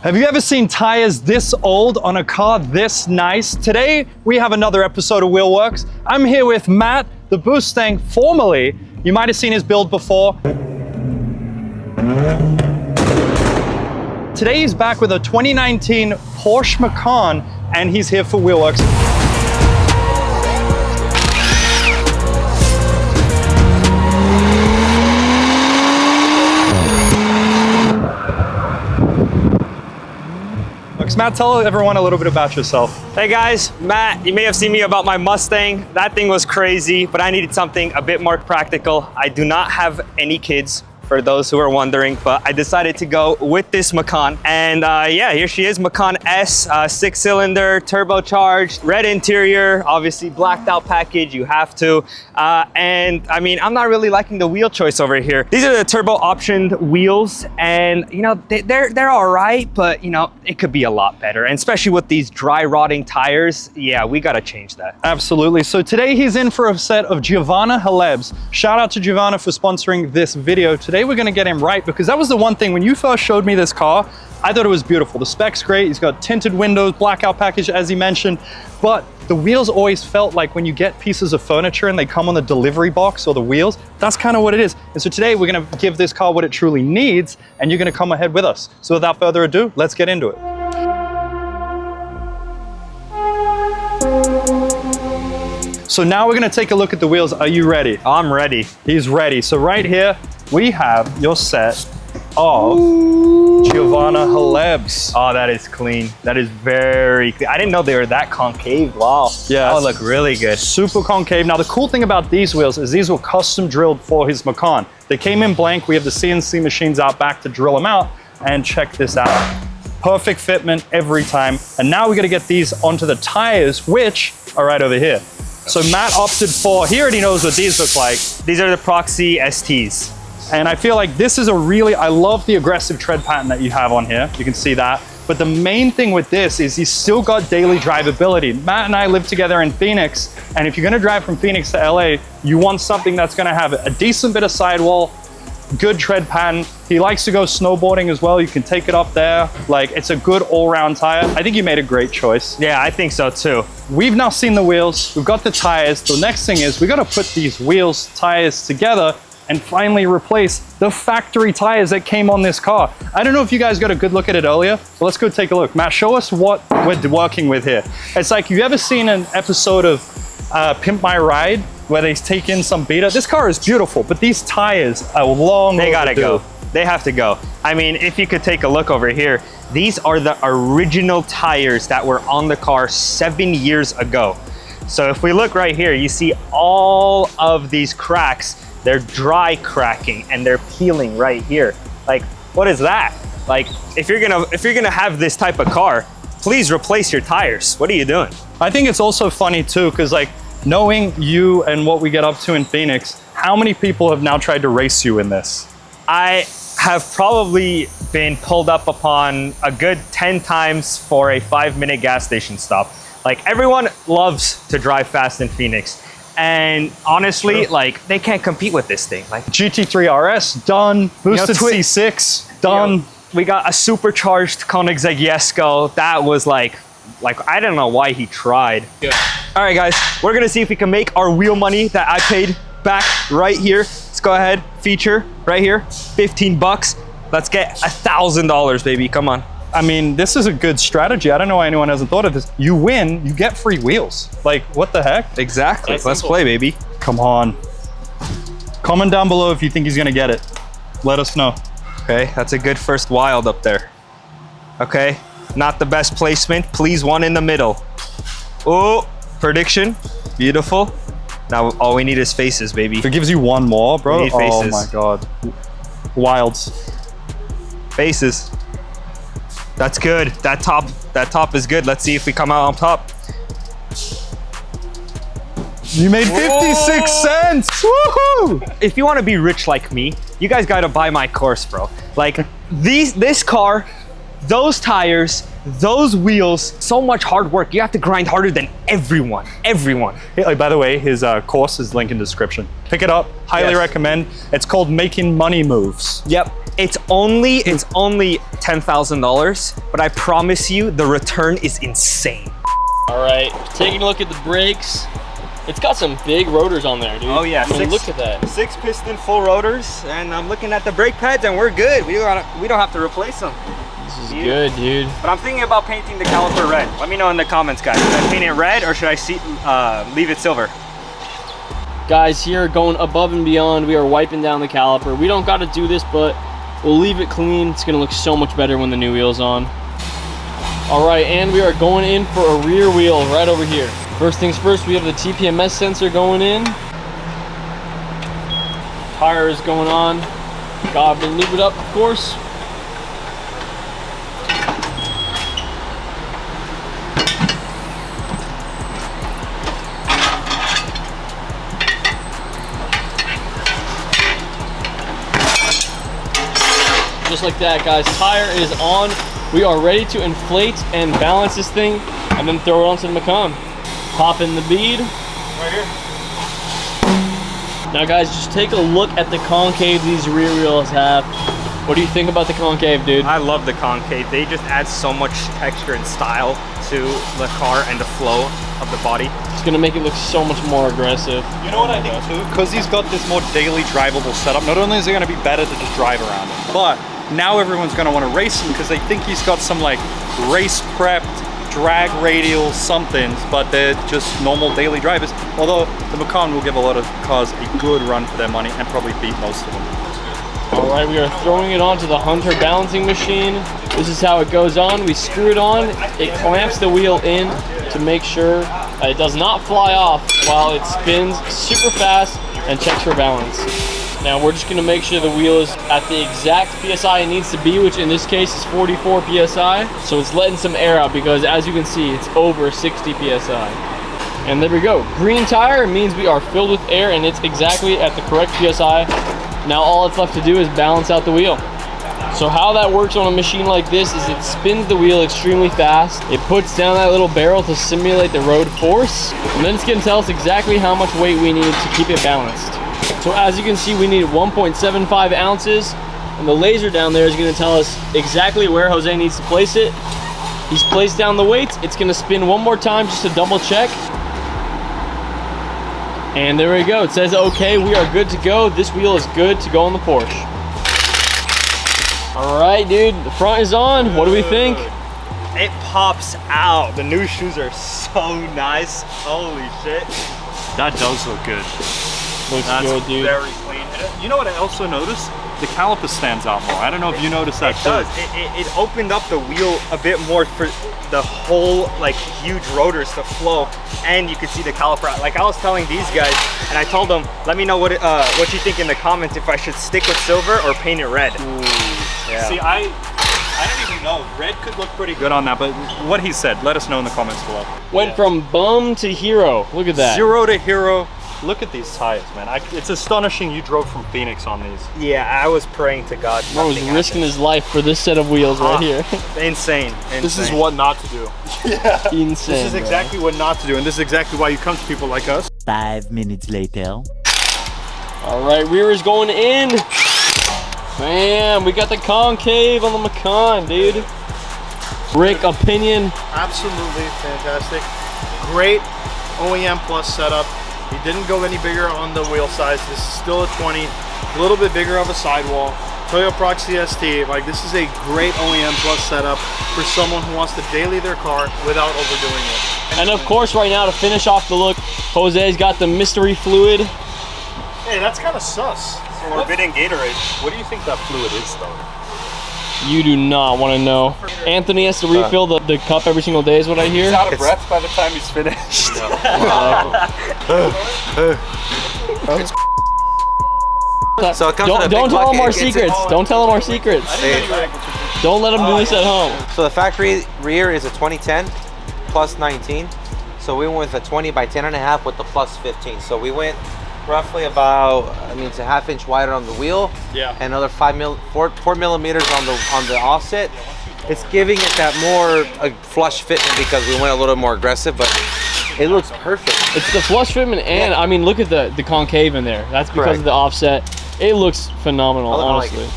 Have you ever seen tires this old on a car this nice? Today, we have another episode of WHLWRKS. I'm here with Matt, the Mustang formerly. You might have seen his build before. Today, he's back with a 2019 Porsche Macan, and he's here for WHLWRKS. Matt, tell everyone a little bit about yourself. Hey guys, Matt. You may have seen me about my Mustang. That thing was crazy, but I needed something a bit more practical. I do not have any kids, for those who are wondering, but I decided to go with this Macan. And yeah, here she is, Macan S, 6-cylinder, turbocharged, red interior, obviously blacked out package, you have to. And I mean, I'm not really liking the wheel choice over here. These are the turbo optioned wheels, and you know, they're all right, but you know, it could be a lot better. And especially with these dry rotting tires, yeah, we gotta change that. Absolutely. So today he's in for a set of Giovanna Haleb's. Shout out to Giovanna for sponsoring this video. Today we're gonna get him right, because that was the one thing when you first showed me this car, I thought it was beautiful. The spec's great. He's got tinted windows, blackout package, as he mentioned, but the wheels always felt like when you get pieces of furniture and they come on the delivery box or the wheels, that's kind of what it is. And so today we're gonna give this car what it truly needs, and you're gonna come ahead with us. So without further ado, let's get into it. So now we're gonna take a look at the wheels. Are you ready? I'm ready. He's ready. So right here, we have your set of Giovanna Haleb's. Oh, that is clean. That is very clean. I didn't know they were that concave. Wow. Yeah. That would look really good. Super concave. Now, the cool thing about these wheels is these were custom drilled for his Macan. They came in blank. We have the CNC machines out back to drill them out. And check this out. Perfect fitment every time. And now we got to get these onto the tires, which are right over here. So Matt opted for, he already knows what these look like. These are the Proxy STs. And I feel like this is a really, I love the aggressive tread pattern that you have on here. You can see that. But the main thing with this is he's still got daily drivability. Matt and I live together in Phoenix. And if you're gonna drive from Phoenix to LA, you want something that's gonna have a decent bit of sidewall, good tread pattern. He likes to go snowboarding as well. You can take it up there. Like, it's a good all-round tire. I think you made a great choice. Yeah, I think so too. We've now seen the wheels. We've got the tires. The next thing is we got to put these wheels, tires together and finally replace the factory tires that came on this car. I don't know if you guys got a good look at it earlier, but let's go take a look. Matt, show us what we're working with here. It's like, you ever seen an episode of Pimp My Ride where they take in some beta? This car is beautiful, but these tires are long overdue. They gotta go. They have to go. I mean, if you could take a look over here, these are the original tires that were on the car 7 years ago. So if we look right here, you see all of these cracks. They're dry cracking and they're peeling right here. Like, what is that? Like, if you're gonna have this type of car, please replace your tires. What are you doing? I think it's also funny too, because like, knowing you and what we get up to in Phoenix, how many people have now tried to race you in this? I have probably been pulled up upon a good 10 times for a 5-minute gas station stop. Like, everyone loves to drive fast in Phoenix. And honestly, like, they can't compete with this thing. Like, GT3 RS, done. Boosted C6, done. You know, we got a supercharged Koenigsegg Jesko. That was like, I don't know why he tried. Yeah. All right, guys, we're gonna see if we can make our wheel money that I paid back right here. Let's go ahead, feature right here, 15 bucks. Let's get $1,000, baby, come on. I mean, this is a good strategy. I don't know why anyone hasn't thought of this. You win, you get free wheels. Like, what the heck? Exactly, let's play, baby. Come on. Comment down below if you think he's gonna get it. Let us know. Okay, that's a good first wild up there. Okay, not the best placement. Please, one in the middle. Oh, prediction, beautiful. Now all we need is faces, baby. If it gives you one more, bro. We need faces. Oh my God. Wilds. Faces. That's good. That top is good. Let's see if we come out on top. You made 56 cents. Woohoo! If you want to be rich like me, you guys got to buy my course, bro. Like, this car, those tires, those wheels, so much hard work. You have to grind harder than everyone. Hey, by the way, his course is linked in description. Pick it up, highly recommend. It's called Making Money Moves. Yep, it's only $10,000, but I promise you the return is insane. All right, taking a look at the brakes. It's got some big rotors on there, dude. Oh yeah, I mean, look at that. 6 piston full rotors, and I'm looking at the brake pads and we're good. We don't have to replace them. This is good, dude. But I'm thinking about painting the caliper red. Let me know in the comments, guys. Should I paint it red or should I leave it silver? Guys, here going above and beyond, we are wiping down the caliper. We don't got to do this, but we'll leave it clean. It's gonna look so much better when the new wheel's on. All right, and we are going in for a rear wheel right over here. First things first, we have the TPMS sensor going in. Tire is going on. Got to lube it up, of course. Just like that, guys. Tire is on. We are ready to inflate and balance this thing and then throw it onto the Macan. Pop in the bead. Right here. Now guys, just take a look at the concave these rear wheels have. What do you think about the concave, dude? I love the concave. They just add so much texture and style to the car and the flow of the body. It's gonna make it look so much more aggressive. You know what I think too? Because he's got this more daily drivable setup, not only is it gonna be better to just drive around him, but now everyone's gonna wanna race him because they think he's got some like race prepped, drag radial somethings, but they're just normal daily drivers. Although the Macan will give a lot of cars a good run for their money and probably beat most of them. All right, we are throwing it onto the Hunter balancing machine. This is how it goes on. We screw it on, it clamps the wheel in to make sure it does not fly off while it spins super fast and checks for balance. Now we're just gonna make sure the wheel is at the exact PSI it needs to be, which in this case is 44 PSI. So it's letting some air out because as you can see, it's over 60 PSI. And there we go. Green tire means we are filled with air and it's exactly at the correct PSI. Now all it's left to do is balance out the wheel. So how that works on a machine like this is it spins the wheel extremely fast. It puts down that little barrel to simulate the road force. And then it's gonna tell us exactly how much weight we need to keep it balanced. So as you can see, we need 1.75 ounces. And the laser down there is gonna tell us exactly where Jose needs to place it. He's placed down the weights. It's gonna spin one more time just to double check. And there we go. It says, okay, we are good to go. This wheel is good to go on the Porsche. All right, dude, the front is on. What do we think? It pops out. The new shoes are so nice. Holy shit. That does look good. Looks That's good, dude. very clean. You know what I also noticed? The caliper stands out more. I don't know if you noticed that too. It does. It opened up the wheel a bit more for the whole like huge rotors to flow, and you could see the caliper. Like I was telling these guys, and I told them, let me know what you think in the comments if I should stick with silver or paint it red. Ooh. Yeah. See, I don't even know. Red could look pretty good on that, but what he said, let us know in the comments below. Went from bum to hero. Look at that. 0 to hero. Look at these tires, man. It's astonishing you drove from Phoenix on these. Yeah, I was praying to God. Bro was risking his life for this set of wheels right here. Insane. This is what not to do. Yeah. Insane. This is exactly what not to do, and this is exactly why you come to people like us. 5 minutes later. All right, rear is going in. Bam, we got the concave on the Macan, dude. Rick, opinion? Absolutely fantastic. Great OEM Plus setup. He didn't go any bigger on the wheel size. This is still a 20, a little bit bigger of a sidewall. Toyo Proxy ST, like this is a great OEM Plus setup for someone who wants to daily their car without overdoing it. And of course, right now to finish off the look, Jose's got the mystery fluid. Hey, that's kind of sus. Forbidden Gatorade. What do you think that fluid is, though? You do not want to know. Anthony has to refill the cup every single day is what I hear. He's out of breath by the time he's finished. So it comes in a big Don't tell bucket, him our it gets in- secrets. Don't tell him our secrets. Don't let him do this at home. So the factory rear is a 2010 plus 19. So we went with a 20 by 10.5 with the plus 15. So we went roughly about, I mean, it's a ½ inch wider on the wheel. Yeah. And another 4 millimeters on the offset. It's giving it that more flush fitment because we went a little more aggressive, but it looks perfect. It's the flush fitment, and I mean, look at the concave in there. That's because of the offset. It looks phenomenal, honestly.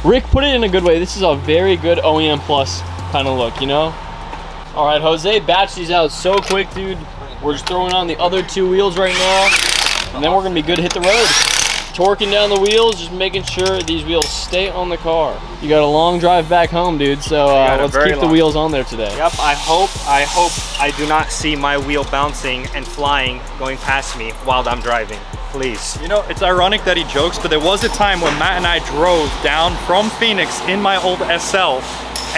Rick, put it in a good way. This is a very good OEM Plus kind of look, you know? All right, Jose, batch these out so quick, dude. We're just throwing on the other 2 wheels right now, and then we're gonna be good to hit the road. Torquing down the wheels, just making sure these wheels stay on the car. You got a long drive back home, dude, so let's keep the wheels on there today. Yep, I hope I do not see my wheel bouncing and flying going past me while I'm driving. Please. You know, it's ironic that he jokes, but there was a time when Matt and I drove down from Phoenix in my old SL,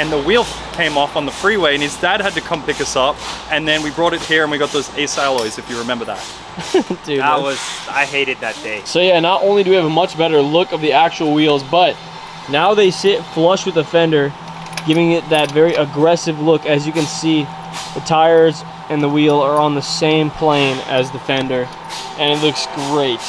and the wheel came off on the freeway, and his dad had to come pick us up, and then we brought it here and we got those Ace alloys, if you remember that. Dude, I hated that day. So yeah, not only do we have a much better look of the actual wheels, but now they sit flush with the fender, giving it that very aggressive look. As you can see, the tires and the wheel are on the same plane as the fender, and it looks great.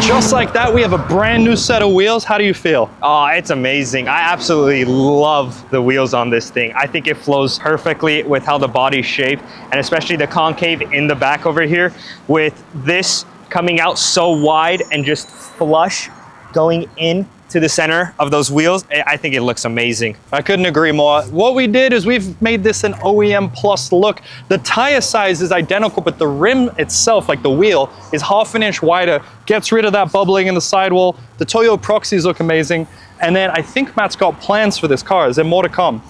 Just like that, we have a brand new set of wheels. How do you feel? Oh, it's amazing. I absolutely love the wheels on this thing. I think it flows perfectly with how the body's shaped, and especially the concave in the back over here, with this coming out so wide and just flush going in to the center of those wheels. I think it looks amazing. I couldn't agree more. What we did is we've made this an OEM Plus look. The tire size is identical, but the rim itself, like the wheel, is ½ an inch wider, gets rid of that bubbling in the sidewall. The Toyo proxies look amazing. And then I think Matt's got plans for this car. Is there more to come?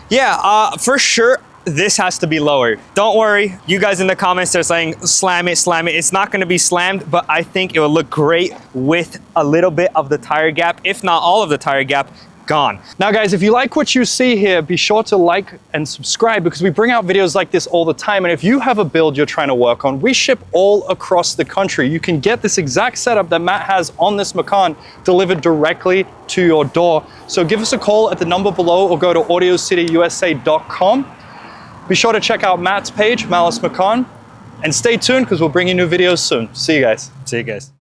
Yeah, for sure. This has to be lowered. Don't worry, you guys in the comments are saying slam it, slam it. It's not gonna be slammed, but I think it will look great with a little bit of the tire gap, if not all of the tire gap, gone. Now guys, if you like what you see here, be sure to like and subscribe because we bring out videos like this all the time. And if you have a build you're trying to work on, we ship all across the country. You can get this exact setup that Matt has on this Macan delivered directly to your door. So give us a call at the number below or go to AudioCityUSA.com. Be sure to check out Matt's page, Malice Macan, and stay tuned because we'll bring you new videos soon. See you guys. See you guys.